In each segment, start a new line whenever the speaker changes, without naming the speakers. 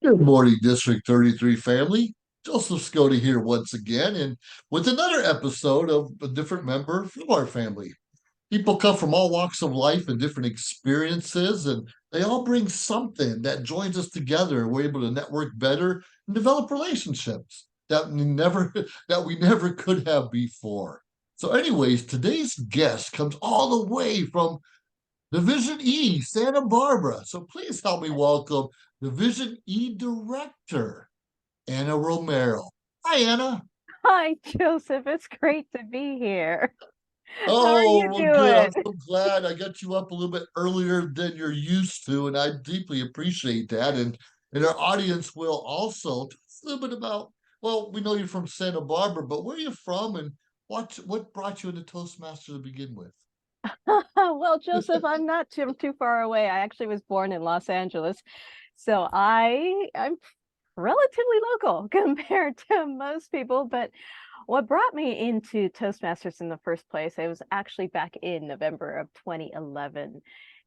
Good morning, District 33 family. Joseph Scotty here once again, and with another episode of a different member from our family. People come from all walks of life and different experiences, and they all bring something that joins us together. We're able to network better and develop relationships that we never could have before. So, anyways, today's guest comes all the way from Division E, Santa Barbara. So please help me welcome Division E Director, Anna Romero. Hi, Anna.
Hi, Joseph. It's great to be here. How are
Oh,
you
well, good. I'm
doing?
so glad I got you up a little bit earlier than you're used to, and I deeply appreciate that. And our audience will also tell us a little bit about, well, we know you're from Santa Barbara, but where are you from and what brought you into Toastmaster to begin with?
Well, Joseph, I'm not too far away. I actually was born in Los Angeles, so I'm relatively local compared to most people. But what brought me into Toastmasters in the first place, it was actually back in November of 2011.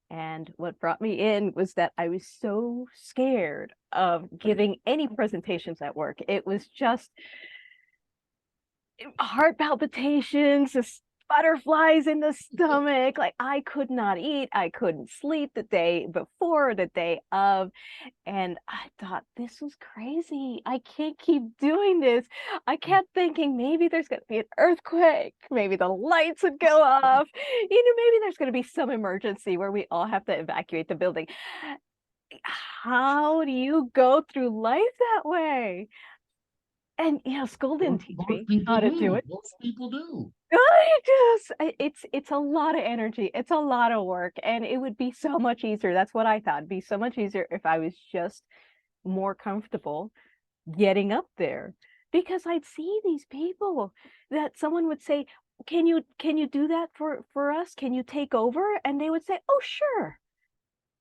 And what brought me in was that I was so scared of giving any presentations at work. It was just heart palpitations, just butterflies in the stomach. Like I could not eat, I couldn't sleep the day before, the day of. And I thought, this was crazy. I can't keep doing this. I kept thinking maybe there's going to be an earthquake, maybe the lights would go off, maybe there's going to be some emergency where we all have to evacuate the building. How do you go through life that way? And school didn't teach
Most
me
people
how to do
do.
it.
Most people do.
It's a lot of energy. It's a lot of work, and it would be so much easier. That's what I thought. It'd be so much easier if I was just more comfortable getting up there, because I'd see these people that someone would say, "Can you do that for us? Can you take over?" And they would say, "Oh, sure."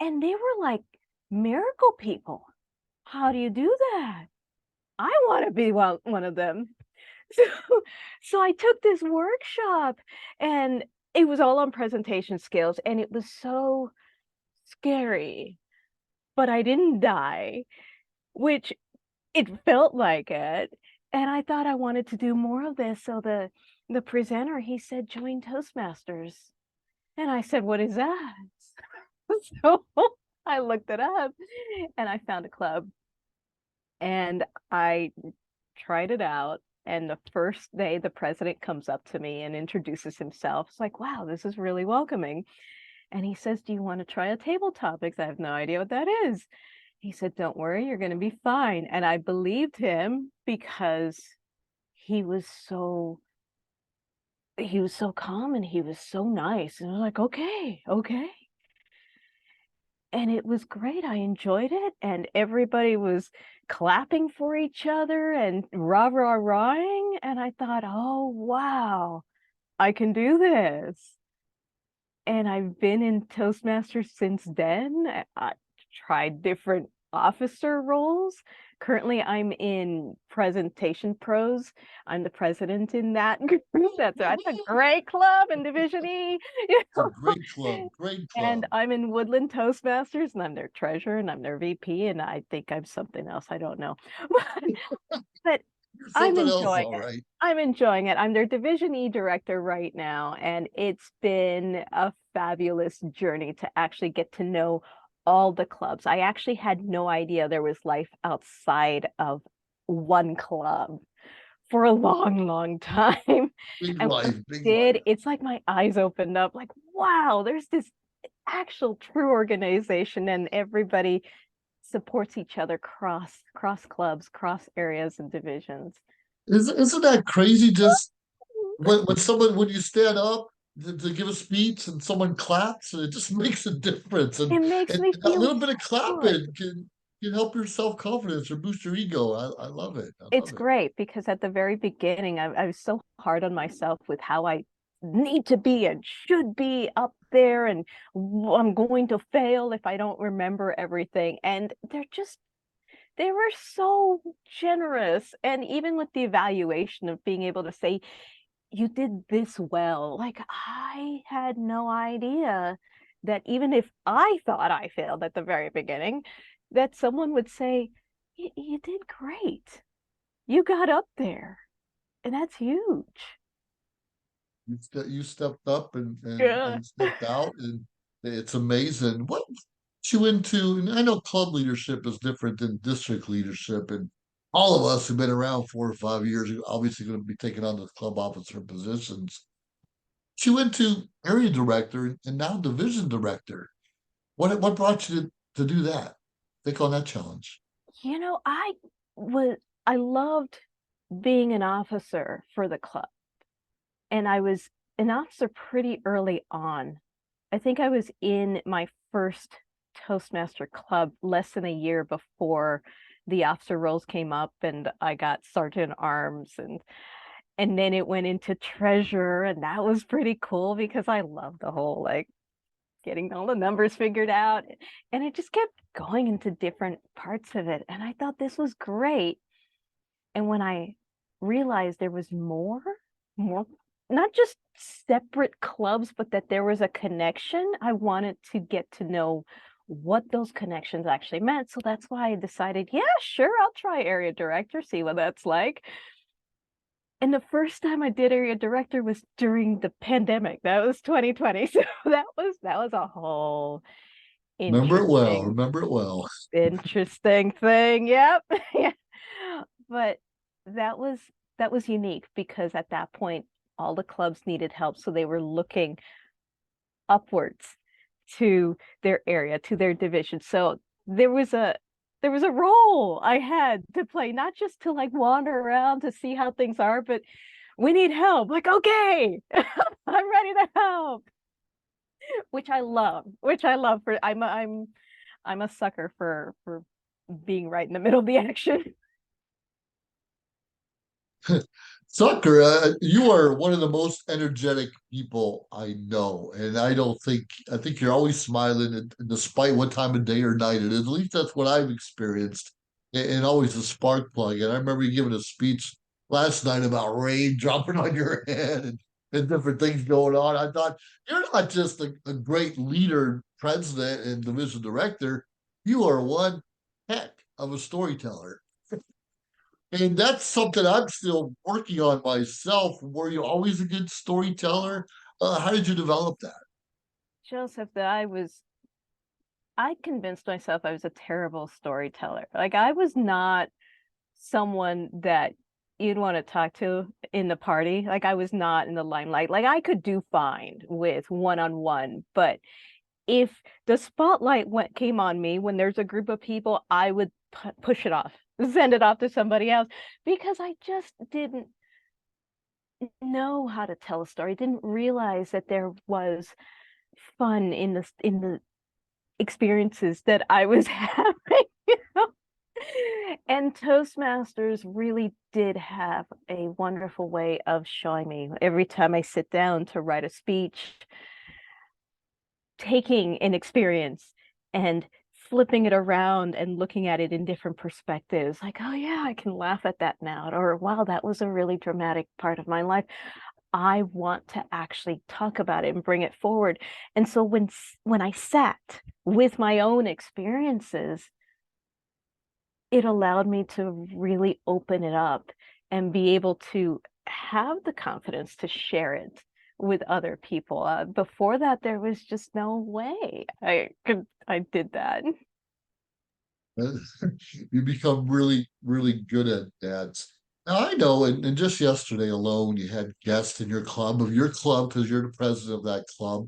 And they were like miracle people. How do you do that? I want to be one of them. So, so I took this workshop, and it was all on presentation skills, and it was so scary, but I didn't die, which it felt like it. And I thought I wanted to do more of this. So the presenter, he said, join Toastmasters. And I said, what is that? So I looked it up and I found a club, and I tried it out. And the first day, the president comes up to me and introduces himself. It's like, wow, this is really welcoming. And he says, do you want to try a table topics? I have no idea what that is. He said, don't worry, you're going to be fine. And I believed him because he was so he was so calm and he was so nice. And I was like, okay, okay. And it was great. I enjoyed it, and everybody was clapping for each other and rah rah rahing. And I thought, oh wow, I can do this. And I've been in Toastmasters since then. I tried different officer roles. Currently, I'm in presentation pros. I'm the president in that group. That's a great club in Division E. You
It's a
know?
great club. Great
And
club.
I'm in Woodland Toastmasters, and I'm their treasurer, and I'm their VP, and I think I'm something else. I don't know. But
You're
I'm
something else,
enjoying
all
it.
right.
I'm enjoying it. I'm their Division E director right now, and it's been a fabulous journey to actually get to know all the clubs. I actually had no idea there was life outside of one club for a long, long time.
Big
And when
life,
I
big life.
did, it's like my eyes opened up, like, wow, there's this actual true organization, and everybody supports each other cross clubs, cross areas and divisions.
Isn't that crazy? Just when you stand up to give a speech and someone claps, and it just makes a difference.
It makes
And
me
that
feel
little bit of
good.
clapping can help your self confidence or boost your ego. I love it. I
It's
love it.
great because at the very beginning, I was so hard on myself with how I need to be and should be up there, and I'm going to fail if I don't remember everything. And they were so generous. And even with the evaluation of being able to say, you did this well, like I had no idea that even if I thought I failed at the very beginning, that someone would say, You did great. You got up there, and that's huge.
You stepped up
Yeah.
and stepped out, and it's amazing. What got you into? And I know club leadership is different than district leadership, and all of us who've been around 4 or 5 years are obviously going to be taking on the club officer positions. You went to area director and now division director. What brought you to do that? Think on that challenge.
You know, was I loved being an officer for the club, and I was an officer pretty early on. I think I was in my first Toastmaster club less than a year before the officer roles came up and I got sergeant arms, and then it went into treasurer, and that was pretty cool because I love the whole like getting all the numbers figured out, and it just kept going into different parts of it, and I thought this was great. And when I realized there was more, not just separate clubs, but that there was a connection, I wanted to get to know what those connections actually meant. So that's why I decided, yeah, sure, I'll try area director, see what that's like. And the first time I did area director was during the pandemic. That was 2020. So that was a whole
Remember it well.
interesting
Remember it well.
interesting thing. Yep. Yeah. But that was that was unique because at that point all the clubs needed help, so they were looking upwards to their area, to their division. So there was a role I had to play, not just to like wander around to see how things are, but we need help. Like, okay, I'm ready to help, which I love. Which I love for I'm a sucker for being right in the middle of the action.
Sucker, you are one of the most energetic people I know, and I think you're always smiling, and despite what time of day or night it is. At least that's what I've experienced, and always a spark plug. And I remember you giving a speech last night about rain dropping on your head and different things going on. I thought you're not just a great leader, president, and division director. You are one heck of a storyteller. And that's something I'm still working on myself. Were you always a good storyteller? How did you develop that?
Joseph, I convinced myself I was a terrible storyteller. Like I was not someone that you'd want to talk to in the party. Like I was not in the limelight. Like I could do fine with one-on-one, but if the spotlight came on me when there's a group of people, I would push it off, send it off to somebody else because I just didn't know how to tell a story. Didn't realize that there was fun in the experiences that I was having. You know? And Toastmasters really did have a wonderful way of showing me every time I sit down to write a speech, taking an experience and flipping it around and looking at it in different perspectives. Like, oh, yeah, I can laugh at that now. Or, wow, that was a really dramatic part of my life. I want to actually talk about it and bring it forward. And so when I sat with my own experiences, it allowed me to really open it up and be able to have the confidence to share it with other people. Before that, there was just no way I did that.
You become really, really good at that. Now I know, and just yesterday alone, you had guests in your club, because you're the president of that club.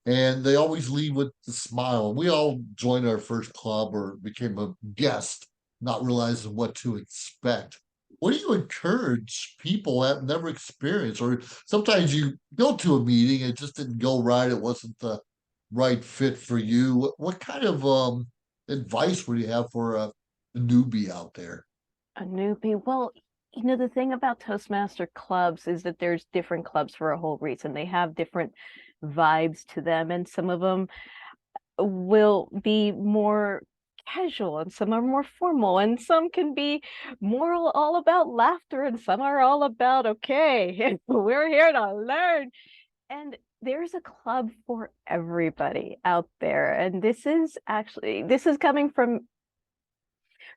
And they always lead with the smile. We all joined our first club or became a guest, not realizing what to expect. What do you encourage people who have never experienced? Or sometimes you go to a meeting, it just didn't go right, it wasn't the right fit for you. What kind of advice would you have for a newbie out there?
A newbie. Well, you know, the thing about Toastmaster clubs is that there's different clubs for a whole reason. They have different vibes to them, and some of them will be more casual and some are more formal and some can be more all about laughter and some are all about okay, we're here to learn. And there's a club for everybody out there, and this is coming from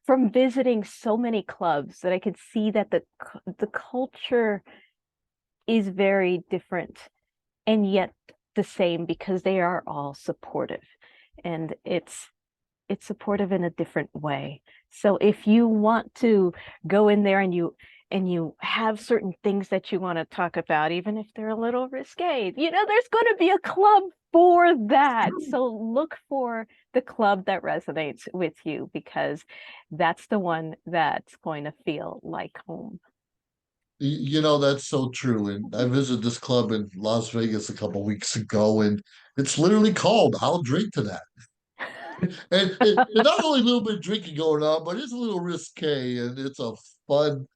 from visiting so many clubs that I could see that the culture is very different and yet the same because they are all supportive, and it's supportive in a different way. So if you want to go in there and you have certain things that you want to talk about, even if they're a little risque, there's going to be a club for that. So look for the club that resonates with you, because that's the one that's going to feel like home.
That's so true. And I visited this club in Las Vegas a couple weeks ago, and it's literally called "I'll Drink to That." And not only a little bit of drinking going on, but it's a little risque and it's a fun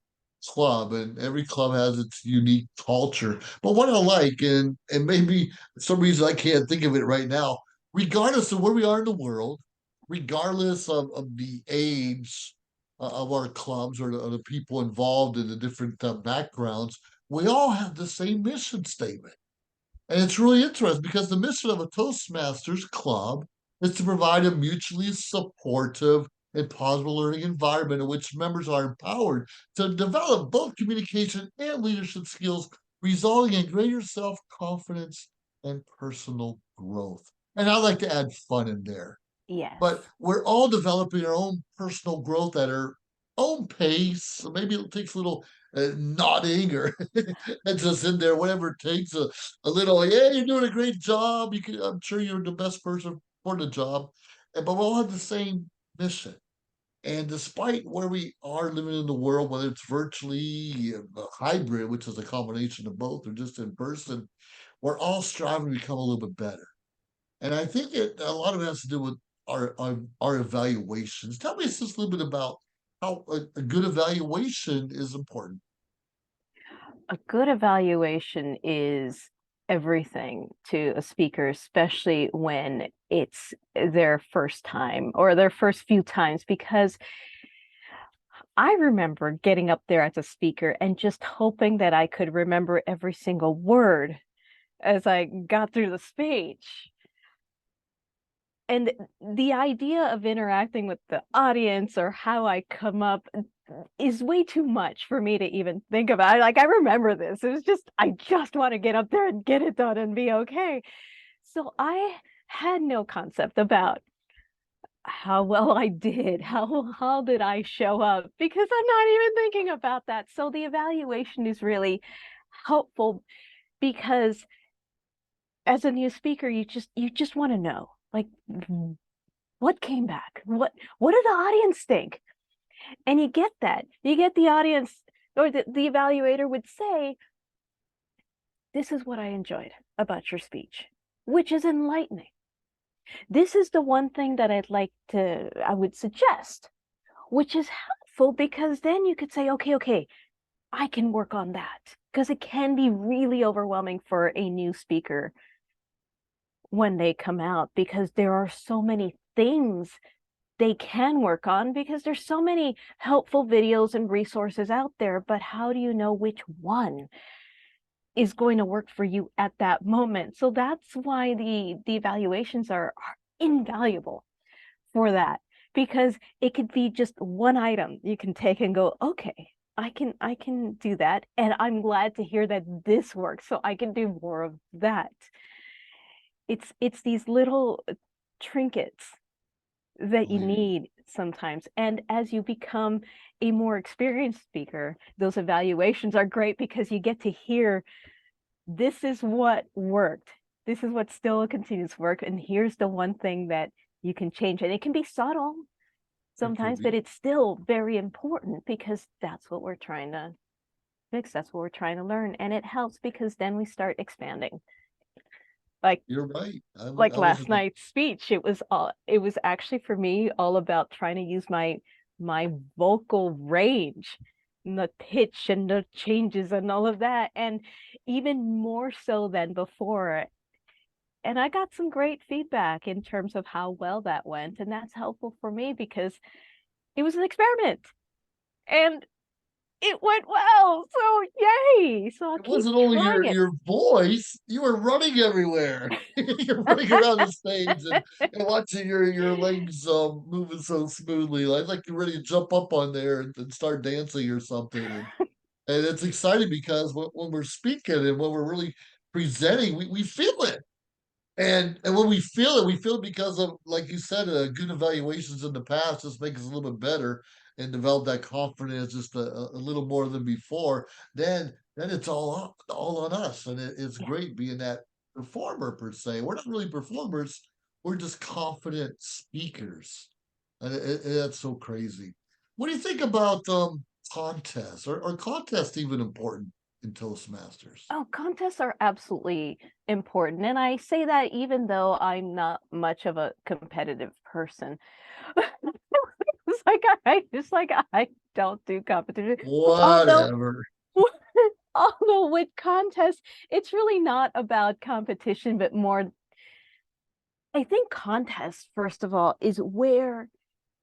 club, and every club has its unique culture. But what I like, and maybe for some reason I can't think of it right now, regardless of where we are in the world, regardless of the age of our clubs or the people involved in the different backgrounds, we all have the same mission statement. And it's really interesting because the mission of a Toastmasters club is to provide a mutually supportive and positive learning environment in which members are empowered to develop both communication and leadership skills, resulting in greater self confidence and personal growth. And I like to add fun in there.
Yes.
But we're all developing our own personal growth at our own pace. So maybe it takes a little nodding or and just in there, whatever it takes. A little, yeah, you're doing a great job. I'm sure you're the best person for the job. But we all have the same mission. And despite where we are living in the world, whether it's virtually, hybrid, which is a combination of both, or just in person, we're all striving to become a little bit better. And I think a lot of it has to do with our evaluations. Tell me just a little bit about how a good evaluation is important.
A good evaluation is everything to a speaker, especially when it's their first time or their first few times, because I remember getting up there as a speaker and just hoping that I could remember every single word as I got through the speech. And the idea of interacting with the audience or how I come up is way too much for me to even think about. Like, I remember this. It was just, I just want to get up there and get it done and be okay. So I had no concept about how well I did. How did I show up? Because I'm not even thinking about that. So the evaluation is really helpful, because as a new speaker, you just want to know, like, what came back? What did the audience think? And you get that. You get the audience, or the evaluator would say, this is what I enjoyed about your speech, which is enlightening. This is the one thing that I would suggest, which is helpful, because then you could say, okay, I can work on that. Because it can be really overwhelming for a new speaker when they come out, because there are so many things they can work on, because there's so many helpful videos and resources out there. But how do you know which one is going to work for you at that moment? So that's why the evaluations are invaluable for that, because it could be just one item you can take and go, okay, I can do that, and I'm glad to hear that this works, so I can do more of that. It's these little trinkets that you
Believe me.
need sometimes. And as you become a more experienced speaker, those evaluations are great, because you get to hear, this is what worked. This is what still continues to work. And here's the one thing that you can change. And it can be subtle
It can
sometimes, but
be.
it's still very important, because that's what we're trying to fix. That's what we're trying to learn. And it helps, because then we start expanding. Like
You're right.
like
I was
last night's speech, it was actually for me all about trying to use my vocal range and the pitch and the changes and all of that, and even more so than before. And I got some great feedback in terms of how well that went, and that's helpful for me, because it was an experiment, and it went well. So yay. So I'll
It
keep
wasn't only
trying
your voice, you were running everywhere. You're running around the stage and watching your legs moving so smoothly. Like you're ready to jump up on there and start dancing or something. And it's exciting because when we're speaking and when we're really presenting, we feel it. And when we feel it because of, like you said, good evaluations in the past just make us a little bit better and develop that confidence just a little more than before. Then it's all on us, and it's
Yeah.
great being that performer per se. We're not really performers; we're just confident speakers, and that's so crazy. What do you think about contests? Are contests even important in Toastmasters?
Oh, contests are absolutely important. And I say that even though I'm not much of a competitive person. It's like I don't do competition. Although
Whatever.
although with contests, it's really not about competition, but more I think contests, first of all, is where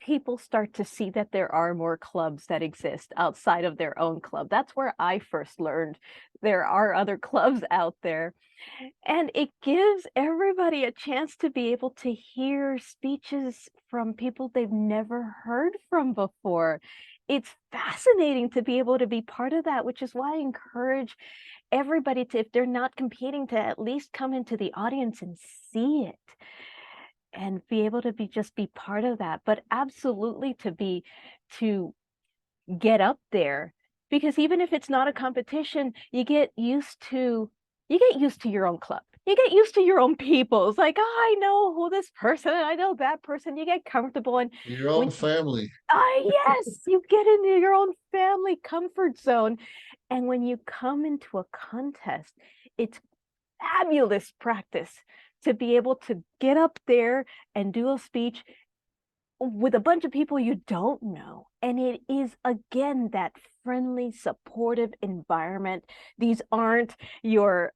people start to see that there are more clubs that exist outside of their own club. That's where I first learned there are other clubs out there. And it gives everybody a chance to be able to hear speeches from people they've never heard from before. It's fascinating to be able to be part of that, which is why I encourage everybody to, if they're not competing, to at least come into the audience and see it and be able to be part of that. But absolutely to get up there, because even if it's not a competition, you get used to your own club. You get used to your own people. It's like, oh, I know who this person, and I know that person. You get comfortable, and
Your
when
own family.
yes, you get into your own family comfort zone. And when you come into a contest, it's fabulous practice to be able to get up there and do a speech with a bunch of people you don't know. And it is, again, that friendly, supportive environment. These aren't your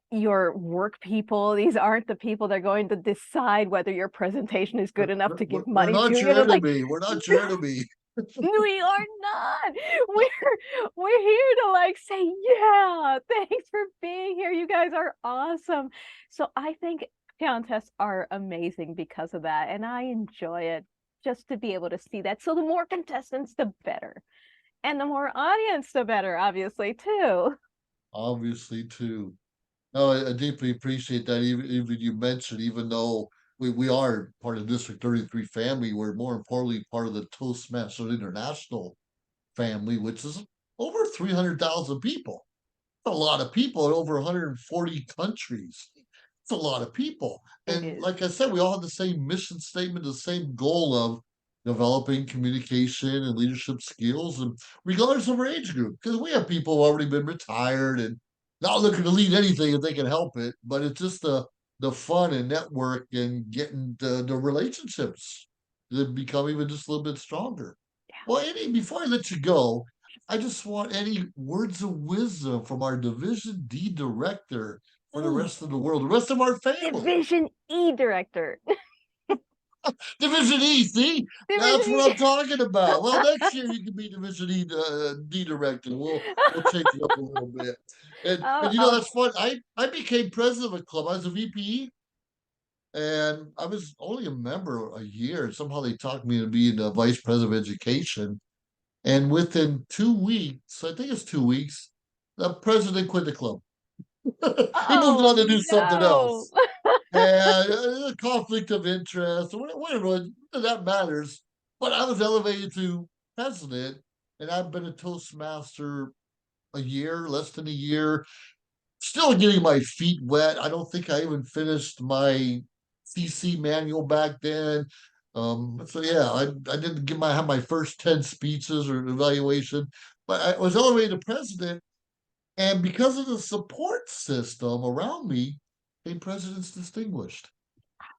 work people. These aren't the people that are going to decide whether your presentation is good enough to give
We're
money
not
to.
your
It's like,
enemy. We're not your enemy.
we are not. We're here to like say, yeah, thanks for being here. You guys are awesome. So I think contests are amazing because of that, and I enjoy it just to be able to see that. So the more contestants, the better, and the more audience, the better, obviously too.
Obviously, too. No, I deeply appreciate that. Even you mentioned, even though we are part of District 33 family, we're more importantly part of the Toastmasters International family, which is over 300,000 people. A lot of people in over 140 countries. It's a lot of people.
It
And
is.
like I said, we all have the same mission statement, the same goal of developing communication and leadership skills, and regardless of our age group, because we have people who've already been retired and not looking to lead anything if they can help it. But it's just the fun and network and getting the relationships that become even just a little bit stronger. Well, Eddie, before I let you go, I just want any words of wisdom from our Division D director for the
E
rest of the world, the rest of our family.
Division E director.
Division E, see, that's
Division
what I'm
E.
talking about. Well, next year you can be Division E D director. We'll change it up a little bit. And
Oh,
you know
oh,
that's fun. I became president of a club. I was a VPE, and I was only a member a year. Somehow they talked me into being the vice president of education. And within 2 weeks, I think it's 2 weeks, the president quit the club. He moved
oh
on to do something
no.
else. And a conflict of interest, or whatever that matters. But I was elevated to president, and I've been a Toastmaster a year, less than a year, still getting my feet wet. I don't think I even finished my CC manual back then. So yeah, I didn't have my first 10 speeches or evaluation, but I was elevated to president, and because of the support system around me, a president's distinguished.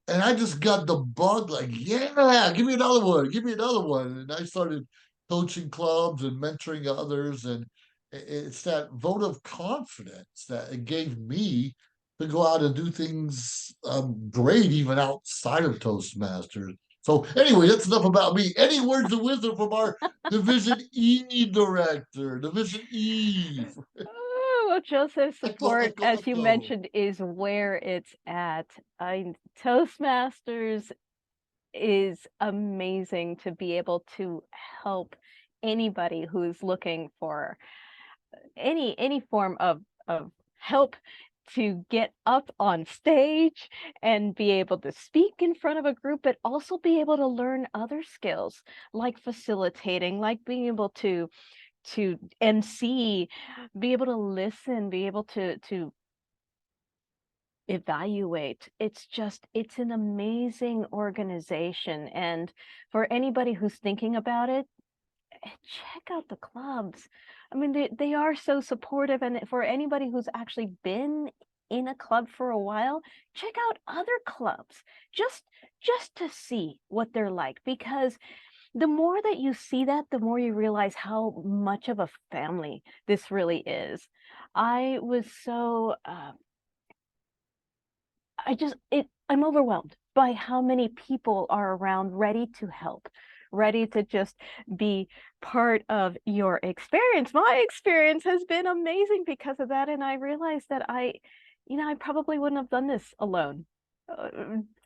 And I just got the bug, like, yeah, give me another one, give me another one. And I started coaching clubs and mentoring others. And it's that vote of confidence that it gave me to go out and do things great, even outside of Toastmasters. So anyway, that's enough about me. Any words of wisdom from our Division E director? Division E.
Oh, well, Joseph,
Echo,
support,
echo,
as you
echo.
mentioned, is where it's at. Toastmasters is amazing to be able to help anybody who's looking for any form of help to get up on stage and be able to speak in front of a group, but also be able to learn other skills like facilitating, like being able to MC, be able to listen, be able to evaluate. It's an amazing organization. And for anybody who's thinking about it, check out the clubs. I mean, they are so supportive. And for anybody who's actually been in a club for a while, check out other clubs just to see what they're like, because the more that you see that, the more you realize how much of a family this really is. I was so I'm overwhelmed by how many people are around ready to help, ready to just be part of your experience. My experience has been amazing because of that, and I realized that I probably wouldn't have done this alone.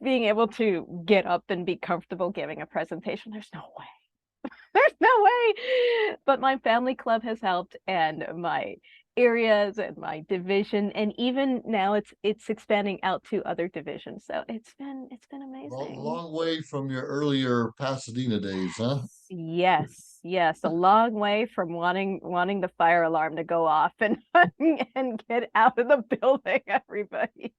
Being able to get up and be comfortable giving a presentation, there's no way. There's no way. But my family club has helped, and my areas and my division, and even now it's expanding out to other divisions. So it's been amazing.
Long way from your earlier Pasadena days, huh?
Yes, yes, a long way from wanting the fire alarm to go off and and get out of the building, everybody.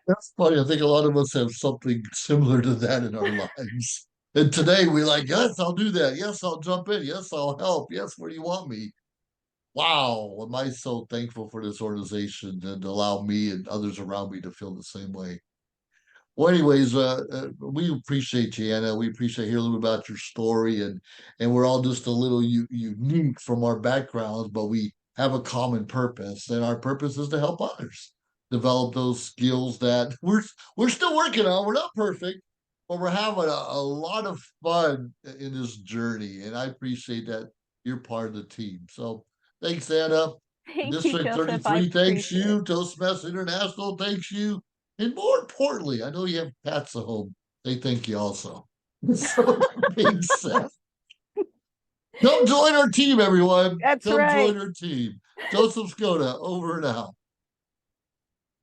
That's funny. I think a lot of us have something similar to that in our lives. And today we like, yes, I'll do that. Yes, I'll jump in. Yes, I'll help. Yes, where do you want me? Wow, am I so thankful for this organization and allow me and others around me to feel the same way. Well, anyways, we appreciate you, Anna. We appreciate hearing a little bit about your story, and we're all just a little unique from our backgrounds, but we have a common purpose, and our purpose is to help others develop those skills that we're still working on. We're not perfect, but we're having a lot of fun in this journey, and I appreciate that you're part of the team. So thanks, Anna.
Thank you,
District
Joseph. I
33 thanks
appreciate it.
you. Toastmasters International thanks you. And more importantly, I know you have pets at home. They thank you also. So that being said, come join our team, everyone.
That's
Come
right.
join our team. Joseph Skoda, over and out.